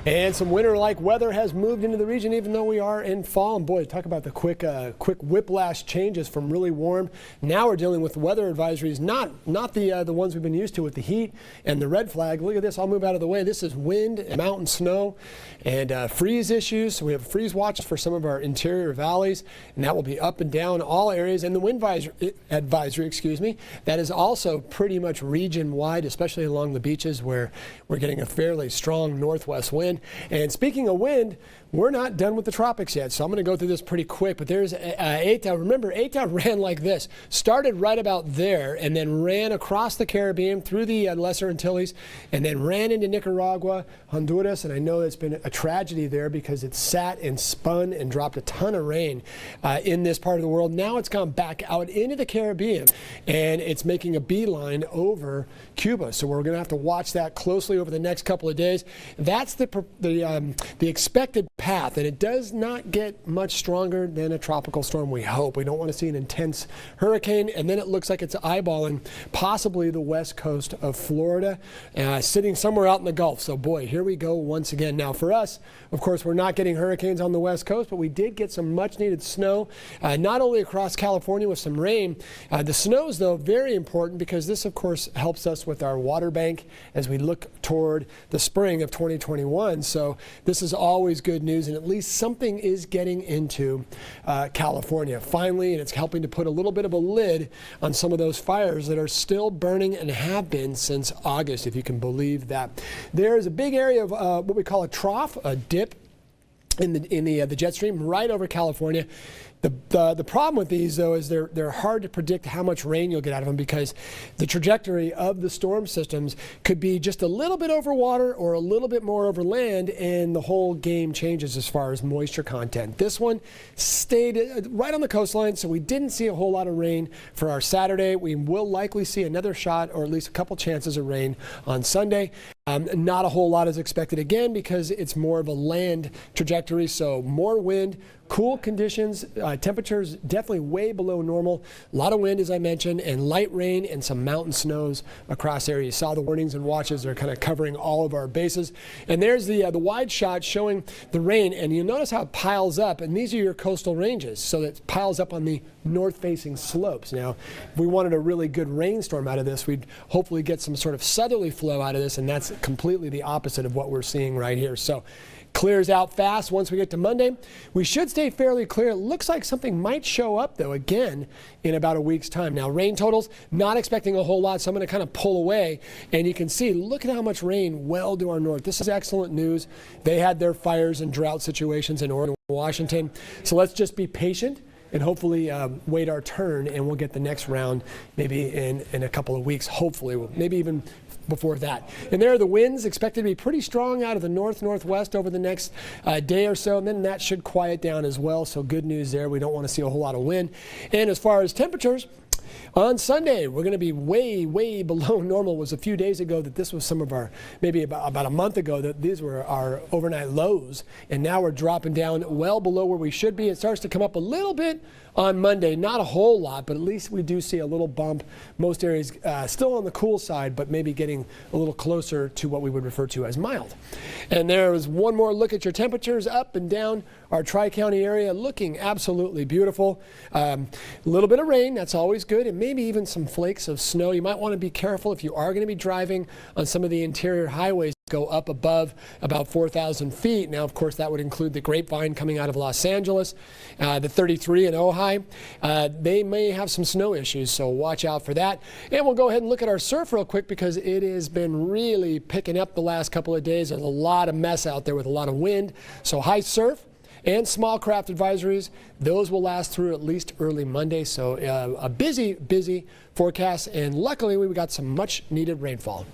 And some winter-like weather has moved into the region, even though we are in fall. And boy, talk about the quick whiplash changes from really warm. Now we're dealing with weather advisories, not the ones we've been used to with the heat and the red flag. Look at this. I'll move out of the way. This is wind and mountain snow and freeze issues. So we have freeze watches for some of our interior valleys, and that will be up and down all areas. And the wind advisory, excuse me, that is also pretty much region-wide, especially along the beaches where we're getting a fairly strong northwest wind. And speaking of wind, we're not done with the tropics yet, so I'm going to go through this pretty quick. But there's Eta. Remember, Eta ran like this. Started right about there and then ran across the Caribbean through the Lesser Antilles and then ran into Nicaragua, Honduras. And I know it's been a tragedy there because it sat and spun and dropped a ton of rain in this part of the world. Now it's gone back out into the Caribbean, and it's making a beeline over Cuba. So we're going to have to watch that closely over the next couple of days. That's the expected path, and it does not get much stronger than a tropical storm, we hope. We don't want to see an intense hurricane, and then it looks like it's eyeballing possibly the west coast of Florida, sitting somewhere out in the Gulf. So boy, here we go once again. Now for us, of course, we're not getting hurricanes on the west coast, but we did get some much needed snow, not only across California with some rain. The snows, though, very important because this, of course, helps us with our water bank as we look toward the spring of 2021. So this is always good news, and at least something is getting into California finally, and it's helping to put a little bit of a lid on some of those fires that are still burning and have been since August, if you can believe that. There is a big area of what we call a trough, a dip in the jet stream right over California. The problem with these, though, is they're hard to predict how much rain you'll get out of them because the trajectory of the storm systems could be just a little bit over water or a little bit more over land, and the whole game changes as far as moisture content. This one stayed right on the coastline, so we didn't see a whole lot of rain for our Saturday. We will likely see another shot or at least a couple chances of rain on Sunday. Not a whole lot is expected again because it's more of a land trajectory, so more wind, cool conditions, temperatures definitely way below normal. A lot of wind, as I mentioned, and light rain and some mountain snows across areas. You saw the warnings and watches are kind of covering all of our bases. And there's the wide shot showing the rain, and you'll notice how it piles up, and these are your coastal ranges, so it piles up on the north-facing slopes. Now, if we wanted a really good rainstorm out of this, we'd hopefully get some sort of southerly flow out of this, and that's completely the opposite of what we're seeing right here. So clears out fast once we get to Monday. We should stay fairly clear. It looks like something might show up, though, again in about a week's time. Now, rain totals, not expecting a whole lot, so I'm going to kind of pull away, and you can see, look at how much rain well to our north. This is excellent news. They had their fires and drought situations in Oregon and Washington, so let's just be patient and hopefully wait our turn, and we'll get the next round maybe in a couple of weeks, hopefully, maybe even before that. And there are the winds expected to be pretty strong out of the northwest over the next day or so, and then that should quiet down as well, so good news there. We don't want to see a whole lot of wind. And as far as temperatures, on Sunday, we're going to be way below normal. It was a few days ago that this was some of our, maybe about a month ago, that these were our overnight lows. And now we're dropping down well below where we should be. It starts to come up a little bit on Monday. Not a whole lot, but at least we do see a little bump. Most areas still on the cool side, but maybe getting a little closer to what we would refer to as mild. And there is one more look at your temperatures up and down our Tri-County area, looking absolutely beautiful. A little bit of rain, that's always good, and maybe even some flakes of snow. You might want to be careful if you are going to be driving on some of the interior highways. Go up above about 4,000 feet. Now, of course, that would include the Grapevine coming out of Los Angeles, the 33 in Ojai. They may have some snow issues, so watch out for that. And we'll go ahead and look at our surf real quick because it has been really picking up the last couple of days. There's a lot of mess out there with a lot of wind. So high surf and small craft advisories, those will last through at least early Monday. So a busy forecast, and luckily we got some much needed rainfall.